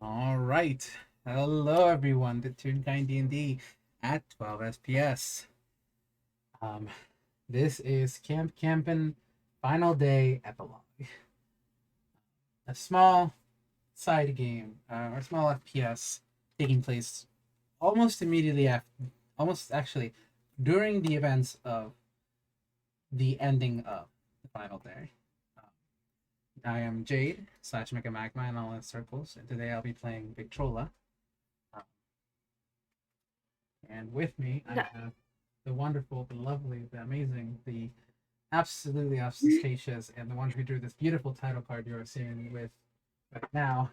All right. Hello, everyone, to Toonkind D&D at 12 SPS. Um, this is Camp Campen Final Day Epilogue. A small side game, or small FPS, taking place almost immediately after, almost actually, during the events of the ending of the final day. Um, I am Jade slash Megamagma in all its circles, and today I'll be playing Victrola. And with me, I No. have the wonderful, the lovely, the amazing, the absolutely ostentatious, and the one who drew this beautiful title card you're seeing with right now.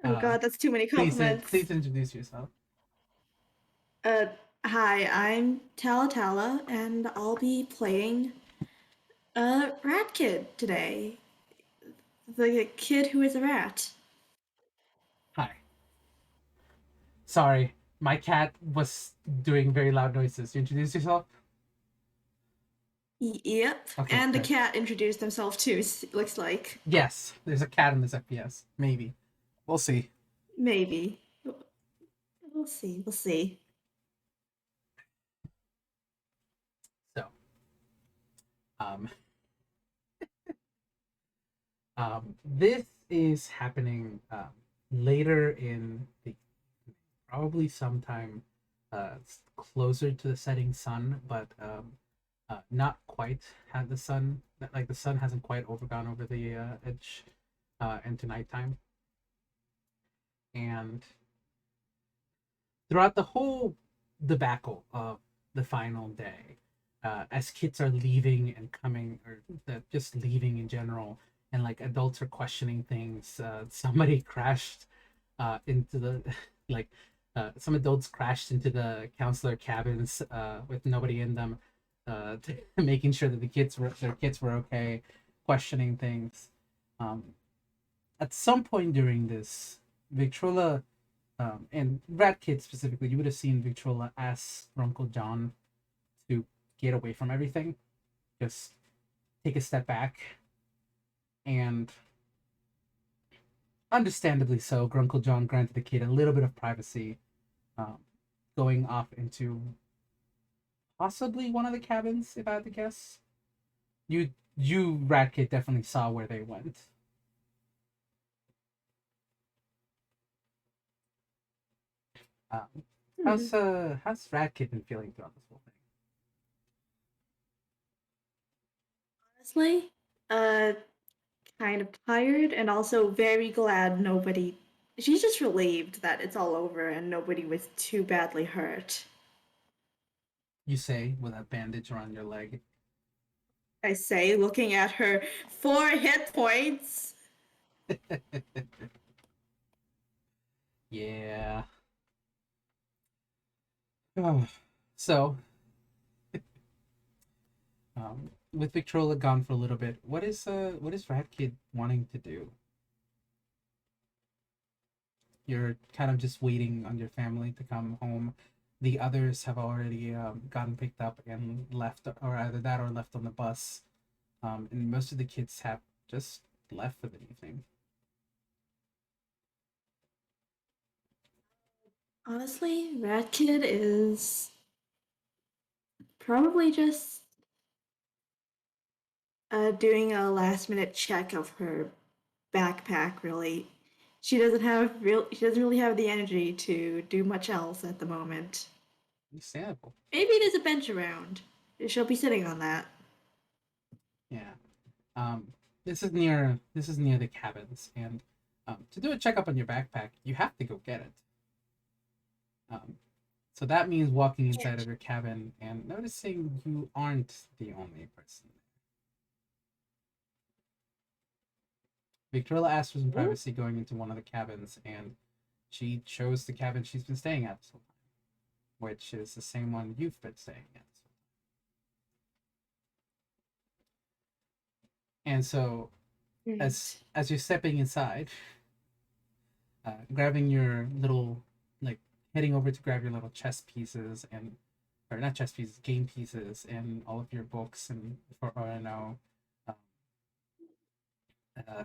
Oh Uh, God, that's too many please compliments. introduce yourself. Uh, Hi, I'm Tala Tala, and I'll be playing Rat Kid today. The kid who is a rat. Hi. Sorry, my cat was doing very loud noises. You introduce yourself? Yep, Okay, and the good. cat introduced himself too. Looks like Yes, there's a cat in this FPS. Maybe. We'll see. maybe. We'll see. We'll see. So, um, this is happening later in the probably sometime closer to the setting sun, but not quite had the sun. Like the sun hasn't quite overgone over the edge into nighttime, and throughout the whole debacle of the final day, as kids are leaving and coming, or just leaving in general, and like adults are questioning things. Somebody crashed into the like some adults crashed into the counselor cabins with nobody in them, making sure that their kids were okay, questioning things. Um, at some point during this, Victrola and Rat Kid specifically, you would have seen Victrola ask Grunkle Jhonn to get away from everything, just take a step back, and understandably so, Grunkle Jhonn granted the kid a little bit of privacy, um, going off into possibly one of the cabins, if I had to guess. You Rat Kid definitely saw where they went. Um, Hmm. how's Rat Kid been feeling throughout this whole thing? Honestly, uh, kind of tired and also very glad nobody. She's just relieved that it's all over and nobody was too badly hurt. You say with a bandage around your leg. I say, looking at her 4 hit points. Yeah. Oh. So, with Victrola gone for a little bit, what is Rat Kid wanting to do? You're kind of just waiting on your family to come home. The others have already gotten picked up and left, or either that or left on the bus. And most of the kids have just left for the evening. Honestly, Rat Kid is probably just doing a last minute check of her backpack. Really, she doesn't really have the energy to do much else at the moment. Understandable. Maybe there's a bench around. She'll be sitting on that. Yeah. Um, this is near the cabins, and to do a checkup on your backpack, you have to go get it. Um, so that means walking inside of your cabin and noticing you aren't the only person. Victrola asked for some Ooh. privacy going into one of the cabins, and she chose the cabin she's been staying at this whole time, which is the same one you've been staying at. And so, Right. as you're stepping inside, grabbing your little like heading over to grab your little chess pieces and or not chess pieces, game pieces, and all of your books and for or no, um, uh,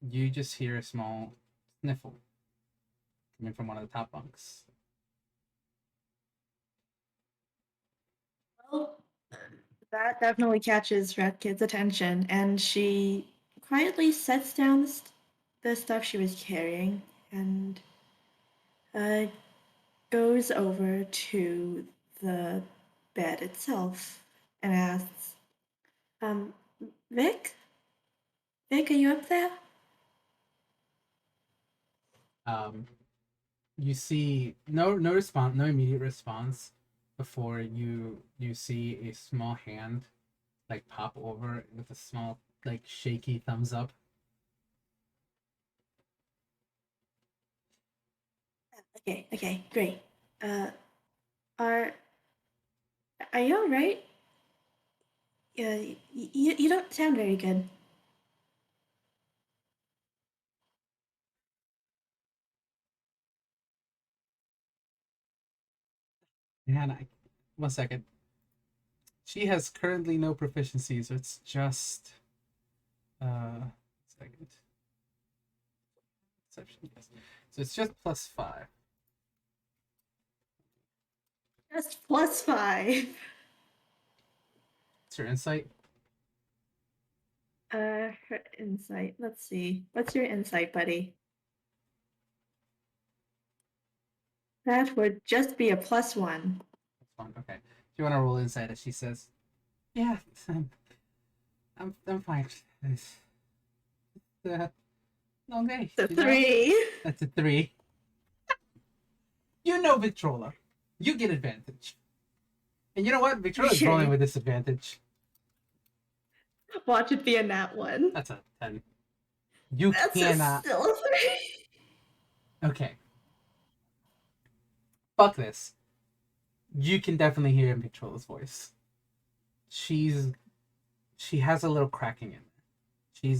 you just hear a small. sniffle coming from one of the top bunks. Well, that definitely catches Rat Kid's attention, and she quietly sets down the stuff she was carrying and uh, goes over to the bed itself and asks, um, Vic? Vic, are you up there? Um, you see no response, no immediate response before you see a small hand like pop over with a small like shaky thumbs up. Okay, okay, great. Uh, are are you all right? You don't sound very good. And I, one second. She has currently no proficiency, so it's just second. Perception, yes. So it's just +5. Just +5. It's her insight. Her insight. Let's see. What's your insight, buddy? That would just be a +1. That's fine. Okay. Do you want to roll insight as she says, "Yeah, I'm fine. It's a long day, So you know." 3. That's a 3. You know Victrola. You get advantage. And you know what? Victrola's rolling Okay. with disadvantage. Watch it be a nat 1. That's a 10. You That's a cannot. still a 3. Okay. Fuck this. You can definitely hear in Victrola's voice. She's she has a little cracking in there.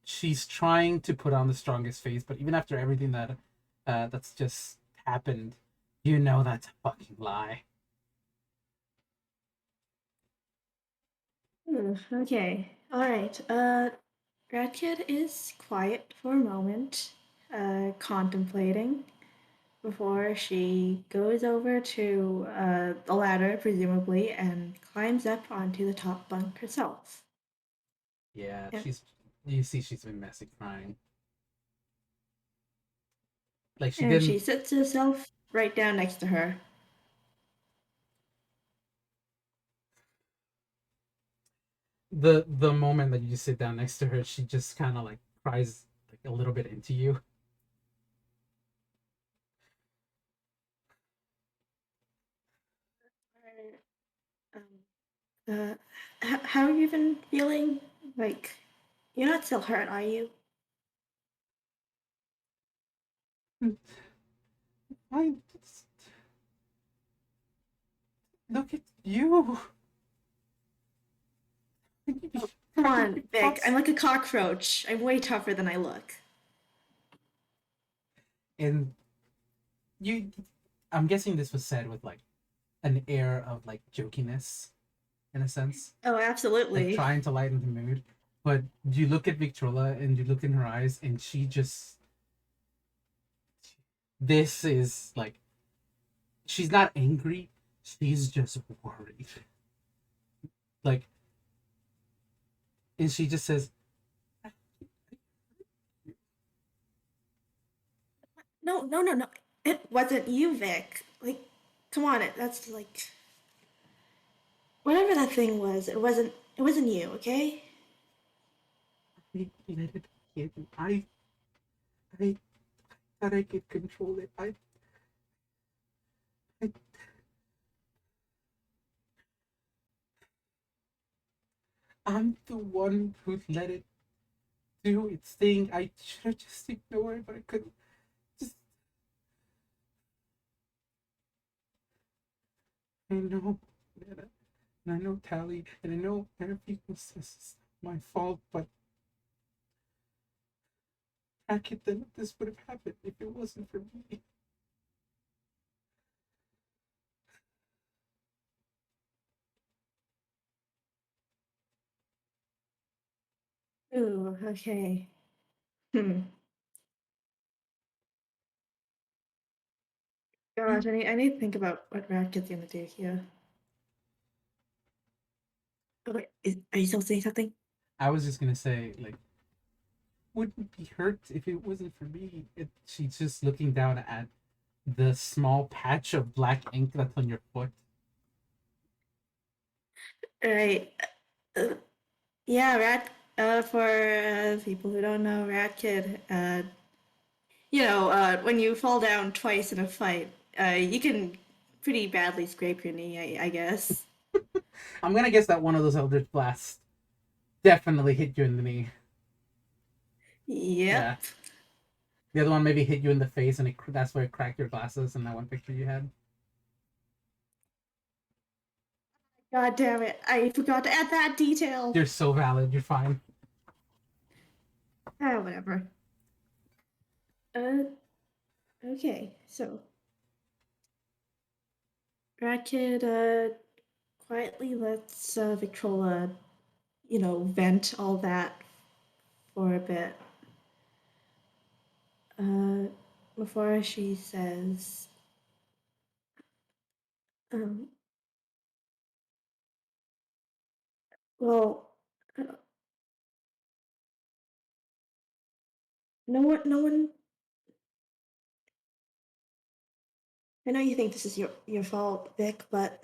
She's trying to put on the strongest face, but even after everything that's just happened, you know that's a fucking lie. Okay. All right. Rat Kid is quiet for a moment, contemplating before she goes over to the ladder, presumably, and climbs up onto the top bunk herself. Yeah, And, she's you see she's been messy crying. Like she and she didn't sits herself right down next to her. the moment that you sit down next to her, she just kind of like cries like a little bit into you. Um, how have you been feeling? Like, you're not still hurt, are you? I just, look at you. Oh, come on, Vic. I'm Pops. like a cockroach. I'm way tougher than I look. And you, I'm guessing this was said with like an air of like jokiness in a sense, Oh, like absolutely. trying to lighten the mood. But you look at Victrola and you look in her eyes, and she just, this is like, she's not angry, she's just worried. Like, and she just says, No, no, no, no. It wasn't you, Vic. Like, come on, that's like whatever that thing was. It wasn't you, okay? I let it hit. I thought I could control it. I I'm the one who let it do its thing. I should have just ignored, but I couldn't. Just, I know, Nana, and I know Tally, and I know everything says it's my fault, but I could then this would have happened if it wasn't for me. Ooh, okay. Hmm. gosh, I need to think about what Radkid's gonna do here. Oh, wait, are you still saying something? I was just gonna say, like, wouldn't be hurt if it wasn't for me. She's just looking down at the small patch of black ink that's on your foot. All right. Uh, yeah, for people who don't know, Radkid, when you fall down twice in a fight, you can pretty badly scrape your knee, I guess. I'm gonna guess that one of those Eldritch Blasts definitely hit you in the knee. Yeah. Yep. The other one maybe hit you in the face, and that's where it cracked your glasses in that one picture you had. God damn it. I forgot to add that detail. You're so valid. You're fine. Ah, whatever. Uh, okay. So, Radkid, quietly lets Victrola, vent all that for a bit. Uh, before she says, um, well, uh, no one. I know you think this is your fault, Vic, but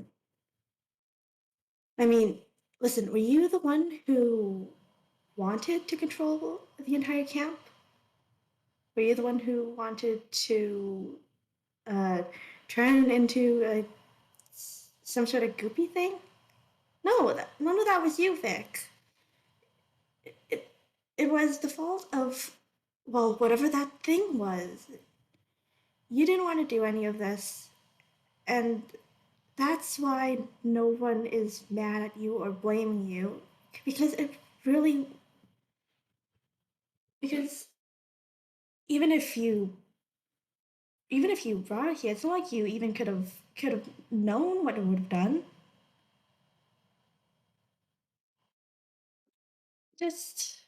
I mean, listen, were you the one who wanted to control the entire camp? Were you the one who wanted to uh, turn into some sort of goopy thing? No, none of that was you, Vic. It, it was the fault of, well, whatever that thing was. You didn't want to do any of this, and that's why no one is mad at you or blaming you, because it really, because even if you even if you brought it here, it's not like you even could have known what it would have done. Just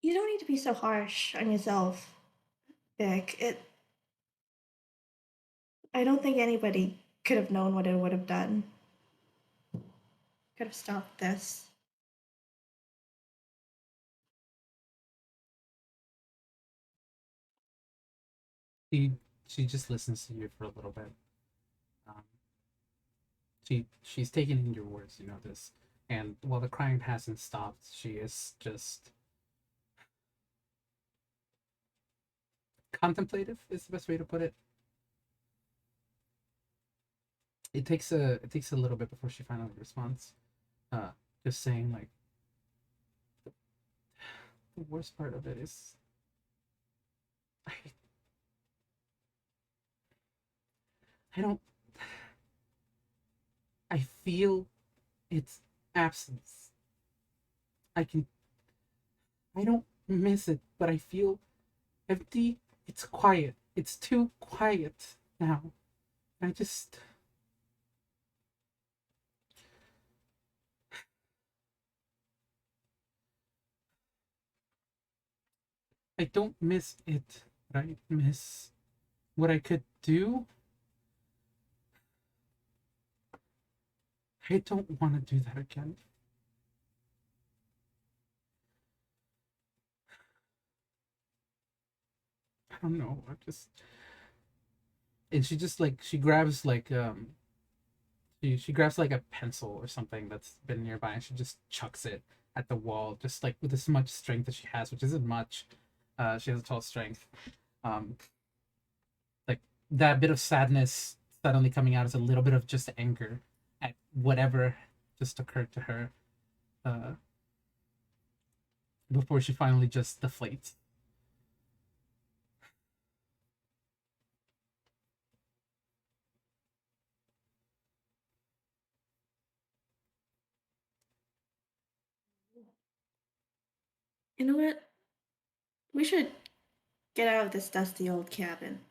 you don't need to be so harsh on yourself, Vic. I don't think anybody could have known what it would have done. Could have stopped this. She she just listens to you for a little bit. Um, she's taking in your words. You know this, and while the crying hasn't stopped, she is just contemplative. Is the best way to put it. It takes a little bit before she finally responds. Uh, just saying like the worst part of it is I I don't I feel its absence. I can I don't miss it, but I feel empty. It's quiet. It's too quiet now. I just I don't miss it, but I miss what I could do. I don't want to do that again. I don't know. I just and she just like she grabs like she grabs like a pencil or something that's been nearby and she just chucks it at the wall just like with as much strength as she has, which isn't much. She has a tall strength. Um, like that bit of sadness suddenly coming out is a little bit of just anger at whatever just occurred to her uh, before she finally just deflates. You know what? We should get out of this dusty old cabin.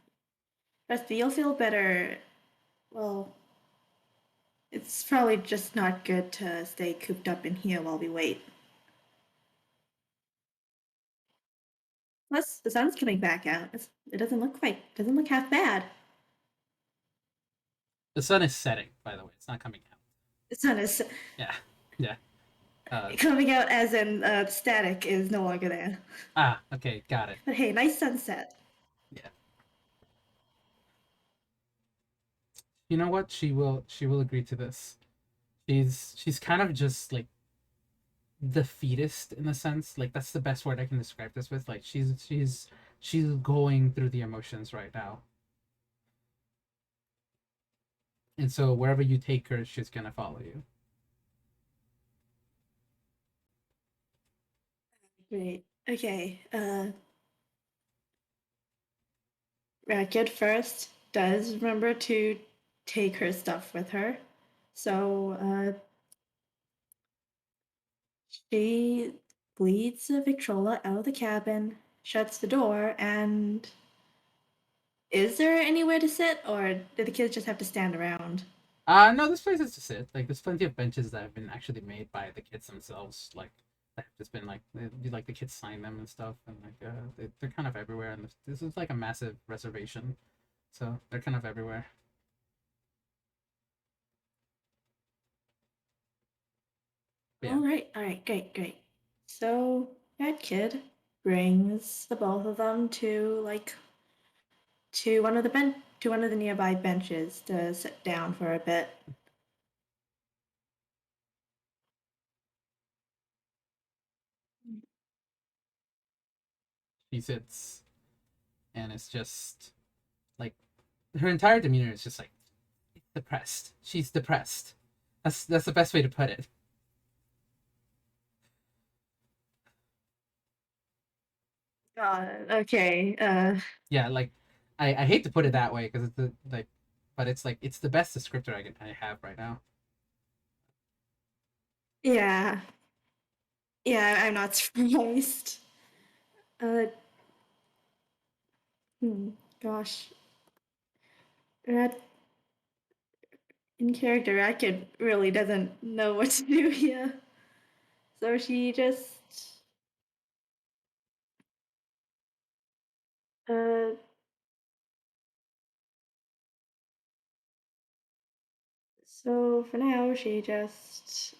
Dusty, you'll feel better. Well, it's probably just not good to stay cooped up in here while we wait. Plus, the sun's coming back out. It doesn't look half bad. The sun is setting, by the way. It's not coming out. The sun is Yeah, yeah. coming out as in static is no longer there. Okay, got it. But hey, nice sunset. Yeah. You know what? She will agree to this. She's kind of just like defeatist in a sense. Like that's the best word I can describe this with. Like she's going through the emotions right now. And so wherever you take her, she's gonna follow you. Great. Okay. Kid first does remember to take her stuff with her. So she leads Victrola out of the cabin, shuts the door, and is there anywhere to sit, or do the kids just have to stand around? No, this place is to sit. Like there's plenty of benches that have been actually made by the kids themselves. Like that have just been like like the kids sign them and stuff, and like they're kind of everywhere. And this is like a massive reservation, so they're kind of everywhere. But yeah, All right, great. So that kid brings the both of them to to one of the nearby benches to sit down for a bit. she sits, and it's just like her entire demeanor is just like depressed. She's depressed. That's the best way to put it. Got it. Okay. Yeah, like I hate to put it that way because it's the like, but it's like it's the best descriptor I have right now. Yeah. Yeah, I'm not surprised. Uh, hmm, gosh. Rat in character, Rat Kid really doesn't know what to do here. So she just uh so for now she just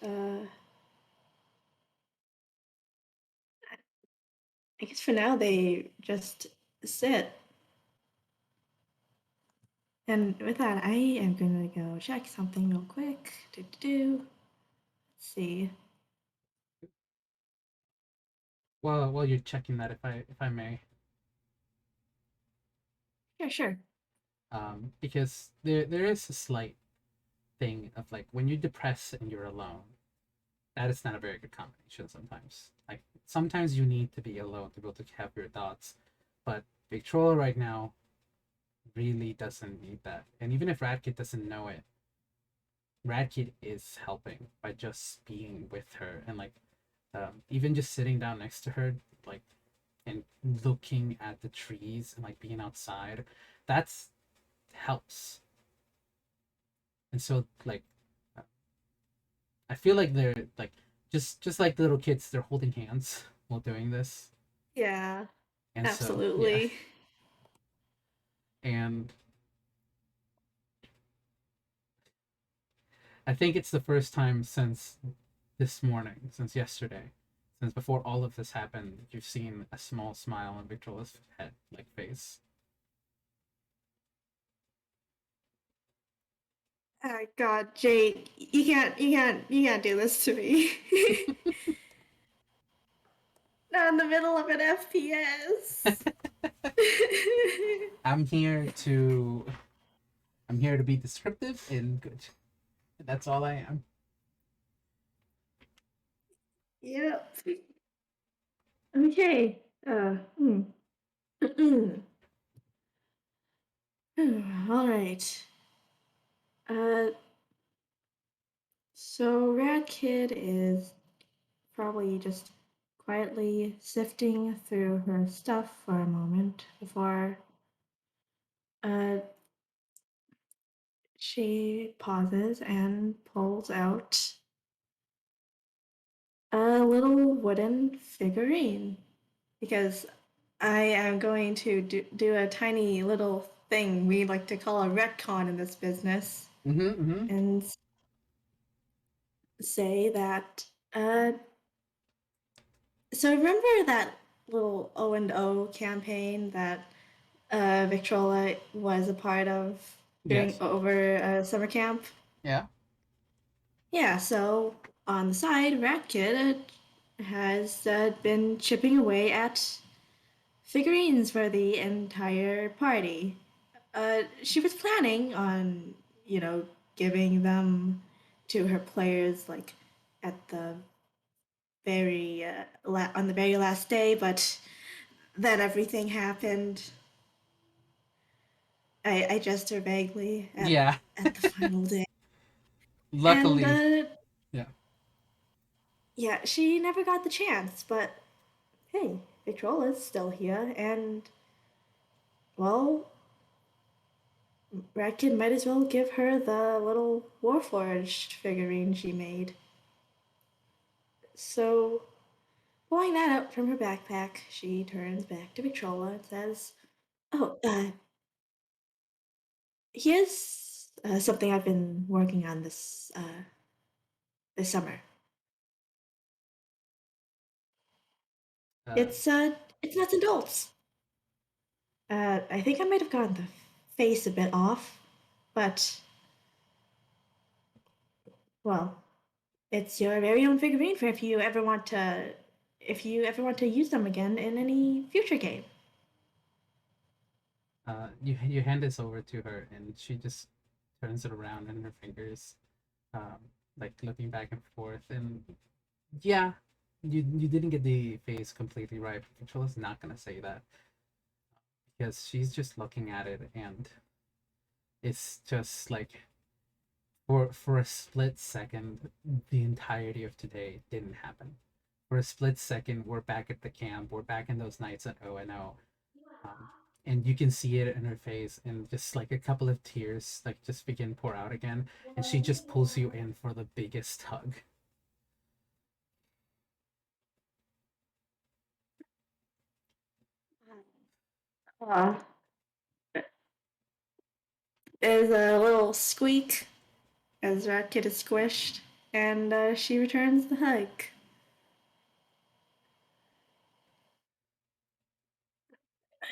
I guess for now they just sit. And with that, I am gonna go check something real quick. Let's see. While you're checking that, if I may, Yeah, sure. because there is a slight thing of like when you're depressed and you're alone, that is not a very good combination sometimes. Like sometimes you need to be alone to be able to have your thoughts, but Victrola right now really doesn't need that. And even if Radkit doesn't know it, Radkit is helping by just being with her and like even just sitting down next to her, like and looking at the trees and like being outside, that's helps. And so like I feel like they're like just like little kids, they're holding hands while doing this. Yeah, And so yeah, absolutely. and I think it's the first time since this morning, since yesterday, since before all of this happened, you've seen a small smile on Victrola's head, like face. Oh God, Jade, you can't do this to me. Not in the middle of an FPS. I'm here to I'm here to be descriptive and good. That's all I am. Yep. Okay. All right. Uh, so Rad Kid is probably just quietly sifting through her stuff for a moment before uh she pauses and pulls out a little wooden figurine because I am going to do a tiny little thing we like to call a retcon in this business Mm-hmm. and say that uh so remember that little O&O campaign that Victrola was a part of during Yes. over summer camp? Yeah. Yeah, so on the side, Rat Kid has been chipping away at figurines for the entire party. She was planning on, you know, giving them to her players like at the on the very last day, but then everything happened. I just her vaguely Yeah. at the final day, and Luckily, yeah. yeah, she never got the chance. But hey, Victrola's still here, and well, Rat Kid might as well give her the little Warforged figurine she made. So, pulling that out from her backpack, she turns back to Victrola and says, "Oh, here's something I've been working on this summer. Uh, It's nuts and bolts. I think I might have gotten the face a bit off, but well, it's your very own figurine for if you ever want to use them again in any future game." you hand this over to her, and she just turns it around in her fingers, um, like looking back and forth. And yeah, you didn't get the face completely right. Controla's not gonna say that because she's just looking at it, and it's just like for a split second, the entirety of today didn't happen. For a split second, we're back at the camp. We're back in those nights at O&O. Um, and you can see it in her face, and just like a couple of tears like just begin pour out again, and she just pulls you in for the biggest hug. Uh, there's a little squeak as Rat Kid is squished, and she returns the hug.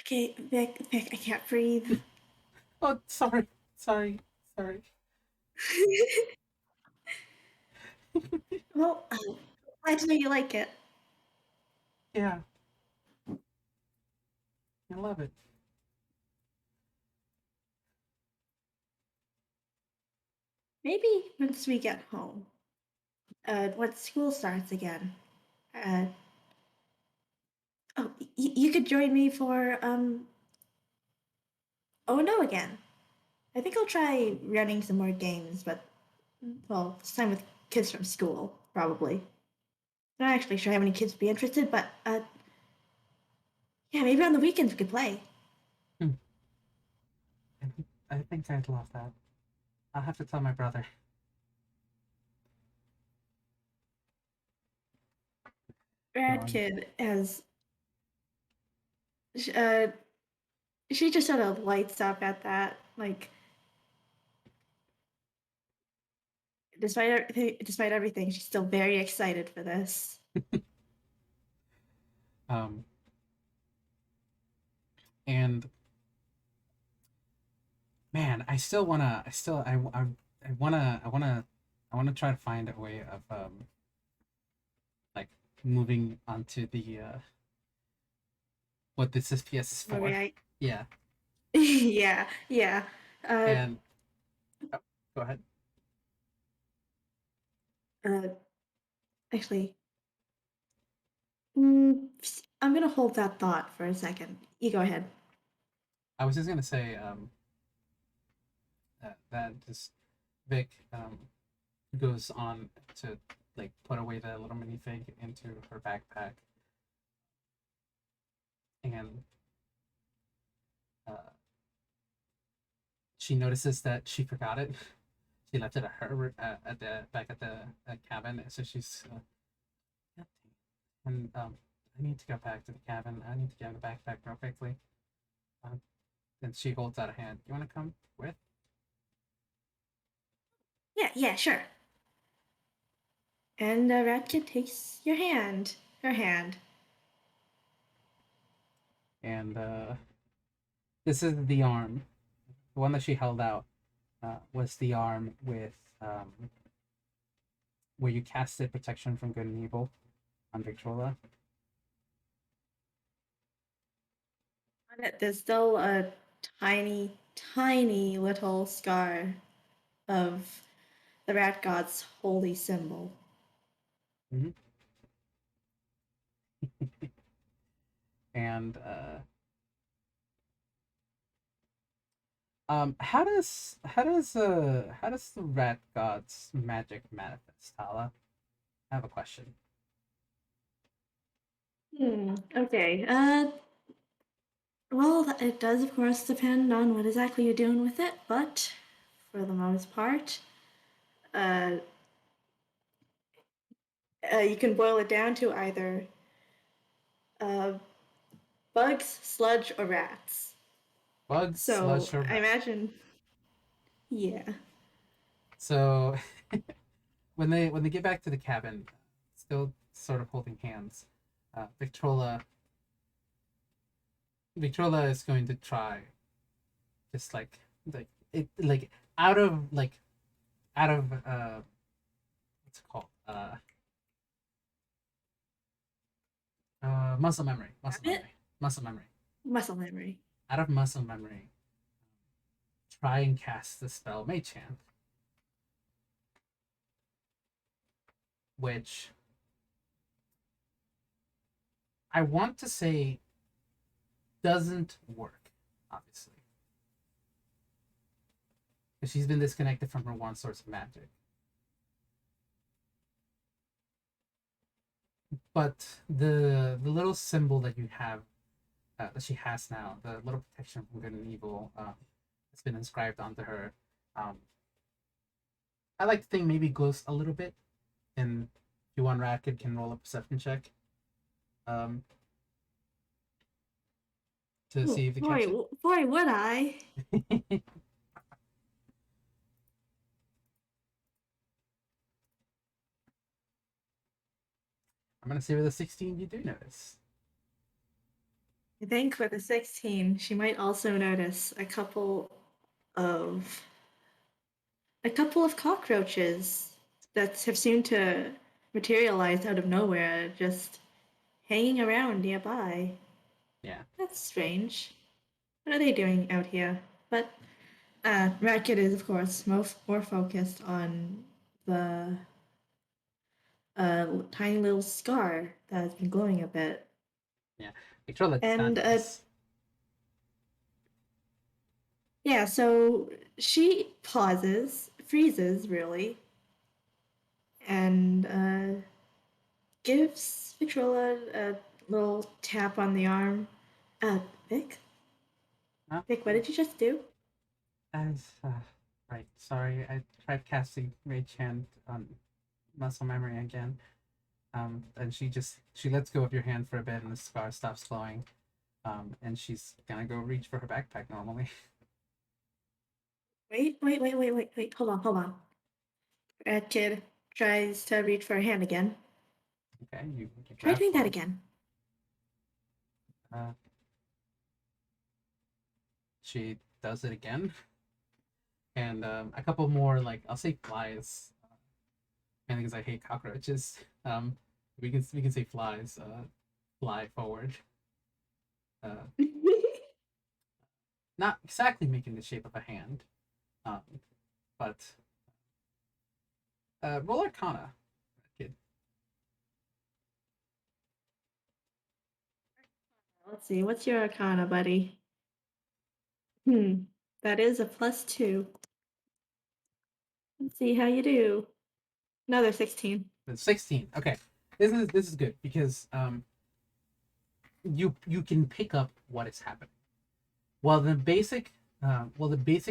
Okay, Vic, I can't breathe. Oh, sorry, sorry, sorry. Well, glad to know you like it. Yeah, I love it. Maybe once we get home, once school starts again, uh, oh, you could join me for oh no again. I think I'll try running some more games, but well, this time with kids from school, probably. Not actually sure how many kids would be interested, but yeah, maybe on the weekends we could play. Hmm. I think I'd love that. I'll have to tell my brother. Rad Yawn. Kid has uh, she just sort of lights up at that. Like, despite everything, she's still very excited for this. Um, and man, I still wanna, I still, I wanna, I wanna try to find a way of like moving onto the what this SPS is Movie for. night. Yeah, Yeah, yeah. Uh, and oh, go ahead. uh, actually, I'm gonna hold that thought for a second. You go ahead. I was just gonna say that just Vic goes on to like put away the little minifig into her backpack, and uh, she notices that she forgot it. She left it at her at the back at the cabin, so she's and I need to go back to the cabin. I need to get the backpack real quickly. And she holds out a hand. You want to come with? Yeah, sure. And Rat Kid takes your hand, her hand. And this is the arm. The one that she held out was the arm with where you casted protection from good and evil on Victrola. On it, there's still a tiny, tiny little scar of the rat god's holy symbol. Mm-hmm. And how does the rat god's magic manifest, Tala? I have a question. Okay. Well, it does, of course, depend on what exactly you're doing with it, but for the most part, uh, you can boil it down to either uh, bugs, sludge, or rats. Bugs, So slush, or I rat? imagine, yeah. So when they get back to the cabin, still sort of holding hands, Victrola is going to try just like it like out of like out of what's it called Rabbit? muscle memory Muscle memory. out of muscle memory. Try and cast the spell Mage Hand, which I want to say doesn't work, obviously, because she's been disconnected from her one source of magic. But the little symbol that you have that she has now, the little protection from good and evil, has been inscribed onto her. Um, I like to think maybe glows a little bit, and if you want, Racket can roll a perception check um, to Ooh, see if you catch boy, it. boy, would I? I'm gonna say with a 16, you do notice. I think with a 16, she might also notice of a couple of cockroaches that have seemed to materialize out of nowhere, just hanging around nearby. Yeah, That's strange. What are they doing out here? But Racket is, of course, more focused on the tiny little scar that has been glowing a bit. yeah. Victrola does not And notice. yeah, so she pauses, freezes really, and gives Victrola a little tap on the arm. Uh, Vic? No, Vic, what did you just do? as right. Sorry, I tried casting Mage Hand on muscle memory again. And she lets go of your hand for a bit, and the scar stops glowing. And she's gonna go reach for her backpack normally. Wait. Hold on. Red Kid tries to reach for her hand again. Okay, you Try grab doing for that it. again. Uh, she does it again, and a couple more like I'll say flies, mainly because I hate cockroaches. We can say flies fly forward. Uh, Not exactly making the shape of a hand, um, but roll Arcana, kid. Let's see, what's your Arcana, buddy? Hmm, that is a +2. Let's see how you do. Another 16. It's 16. Okay, this is good because you can pick up what is happening. While the basic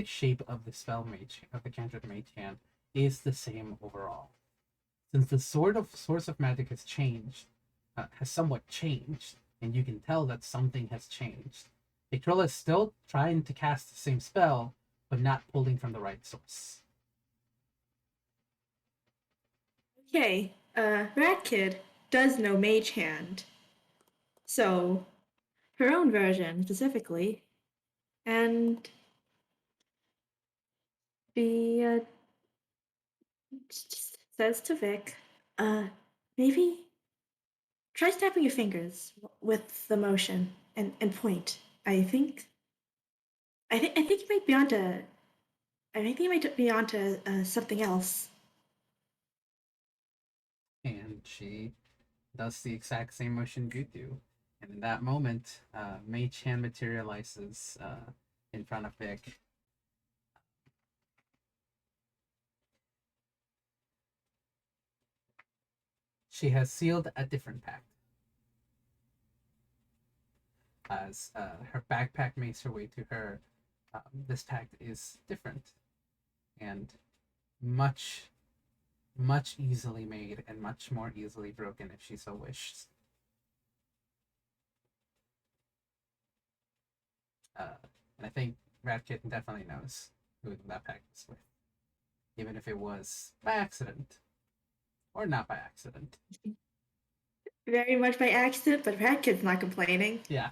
shape of the spell mage of the cantrip mage hand is the same overall. Since the sort of source of magic has changed, has somewhat changed, and you can tell that something has changed. Victrola is still trying to cast the same spell, but not pulling from the right source. Okay, Rat Kid does know Mage Hand, so her own version specifically, and she says to Vic, uh, maybe try snapping your fingers with the motion and point. I think you might be onto. I think you might be onto something else. And she does the exact same motion you do. And in that moment, Mei Chan materializes in front of Vic. She has sealed a different pact. As her backpack makes her way to her, this pact is different and much, much easily made and much more easily broken if she so wishes. And I think Radkit definitely knows who that pact is with, even if it was by accident or not by accident. Very much by accident, but Rat Kid's not complaining. Yeah.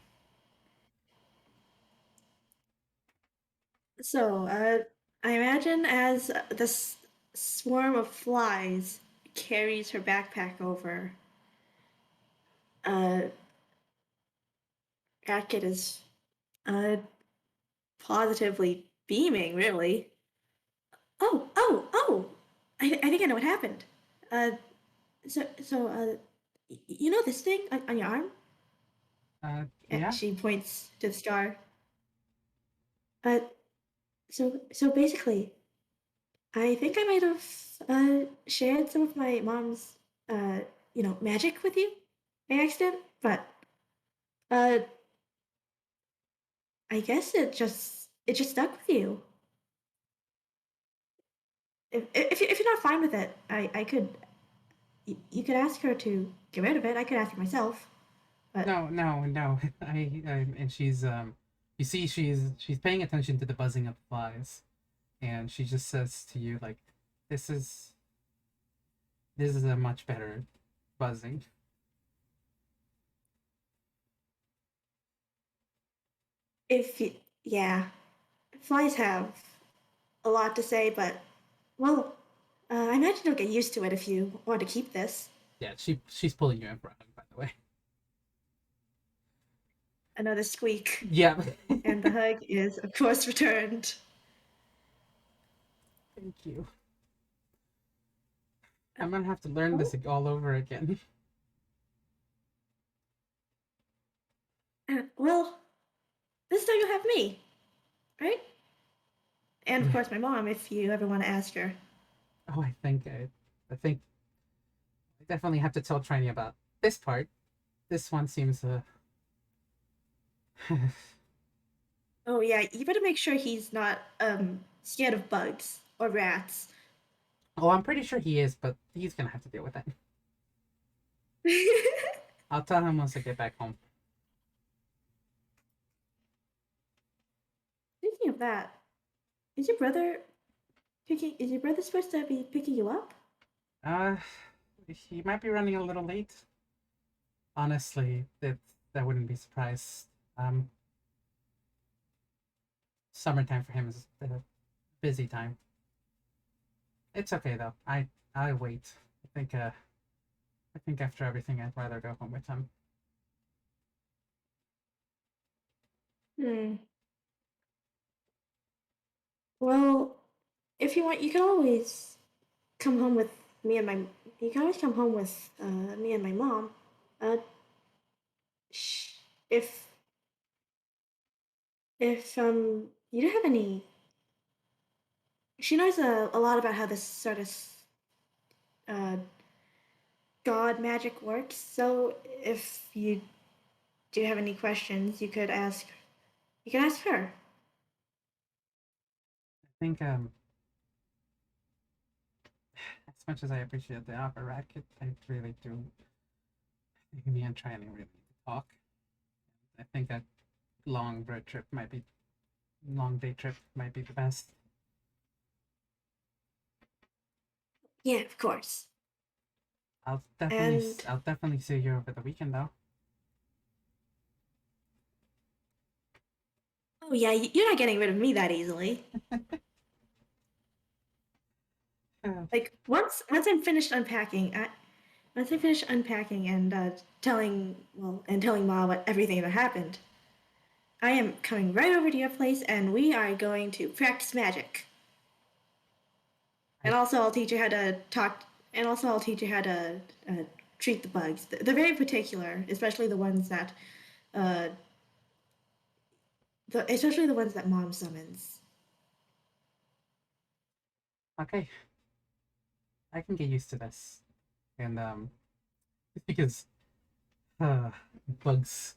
So, I imagine as this swarm of flies carries her backpack over, uh, Rat Kid is uh, positively beaming, really. Oh, oh, oh! I think I know what happened. Uh, you know this thing on your arm? And Yeah. she points to the scar. Uh, so basically, I think I might have shared some of my mom's, uh, magic with you by accident, but uh, I guess it just stuck with you. If you're not fine with it, I could you could ask her to get rid of it. I could ask her myself, but No, no, no. And she's you see she's paying attention to the buzzing of flies, and she just says to you like, "This is this is a much better buzzing." if you, yeah, flies have a lot to say, but well, I imagine you'll get used to it if you want to keep this. Yeah, she's pulling you in for a hug, by the way. Another squeak, Yeah. and the hug is, of course, returned. Thank you. I'm gonna have to learn this Oh, all over again. well, this time you'll have me, right? And of Yeah. course, my mom, if you ever want to ask her. Oh, I think I definitely have to tell Trini about this part. This one seems Oh yeah, you better make sure he's not scared of bugs or rats. Oh, I'm pretty sure he is, but he's gonna have to deal with it. I'll tell him once I get back home. Speaking of that, is your brother Is your brother supposed to be picking you up? Uh, he might be running a little late. Honestly, that wouldn't be surprised. Um, Summertime for him is a busy time. It's okay though. I wait. I think after everything, I'd rather go home with him. Hmm. Well, if you want, you can always come home with me and my. You can always come home with me and my mom. Uh, if you don't have any. She knows a lot about how this sort of uh, god magic works. So if you do have any questions, you could ask. You can ask her. I think as much as I appreciate the offer, Racket, I really do. Me and trying to really talk. I think that long road trip might be long day trip might be the best. Yeah, of course. And I'll definitely see you over the weekend though. oh yeah, you're not getting rid of me that easily. Like once I'm finished unpacking, once I finish unpacking and telling Ma what everything that happened, I am coming right over to your place and we are going to practice magic. And I also I'll teach you how to talk. And also I'll teach you how to treat the bugs. They're very particular, especially the ones that, uh, especially the ones that Mom summons. okay. I can get used to this. And because uh bugs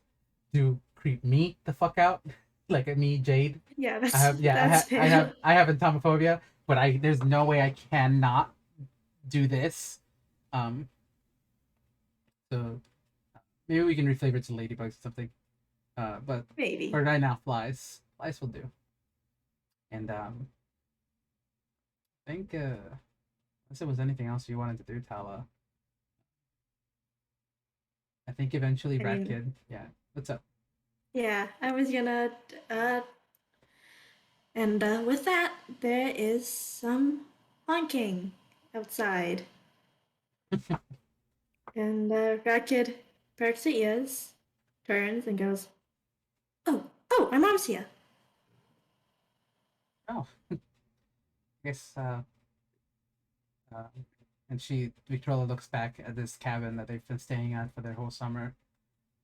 do creep me the fuck out. Like at me, Jade. Yeah, I have that's fair. I have entomophobia, but I there's no way I cannot do this. Um so maybe we can reflavor it to ladybugs or something. But for Maybe. right now, flies will do. And I think unless there was anything else you wanted to do, Tala, I think eventually I Rat mean, Kid. Yeah, what's up? yeah, I was gonna uh and with that there is some honking outside. And Rat Kid perks her ears, turns and goes, oh, my mom's here. Oh, I guess uh, and Victrola looks back at this cabin that they've been staying at for their whole summer.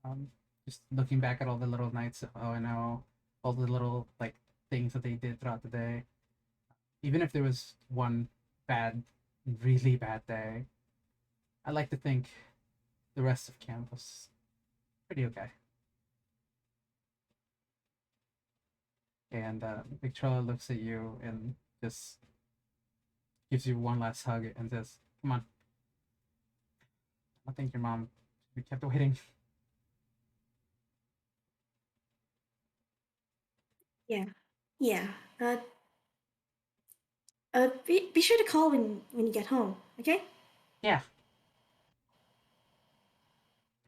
Um, just looking back at all the little nights. Oh, I know all the little like things that they did throughout the day. Even if there was one bad, really bad day, I like to think the rest of camp was pretty okay. And Victrola looks at you and just gives you one last hug and says, "Come on, I think your mom we kept waiting." Yeah, yeah. Uh, be sure to call when you get home, okay? Yeah,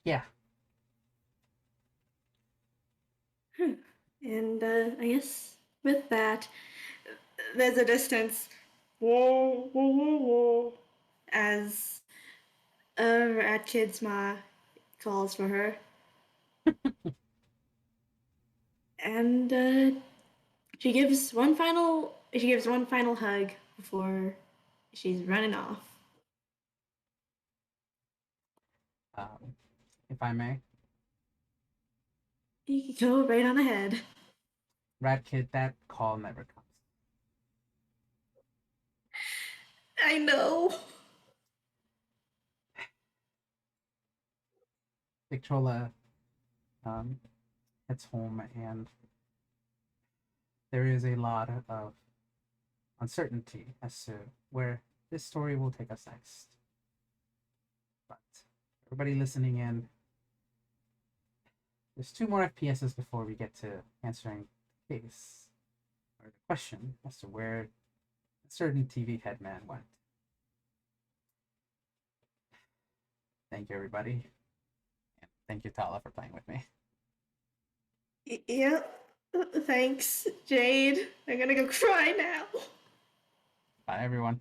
yeah. Hmm. And I guess with that, there's a distance. Whoa, whoa, whoa, whoa. As Rat Kid's ma calls for her. And she gives one final hug before she's running off. If I may, You can go right on ahead. Rat Kid, that call never comes. I know. Victrola um, heads home, and there is a lot of uncertainty as to where this story will take us next. But everybody listening in, there's two more FPSs before we get to answering the case or the question as to where a certain TV headman went. Thank you, everybody. And thank you, Tala, for playing with me. Yeah. Thanks, Jade. I'm gonna go cry now. Bye, everyone.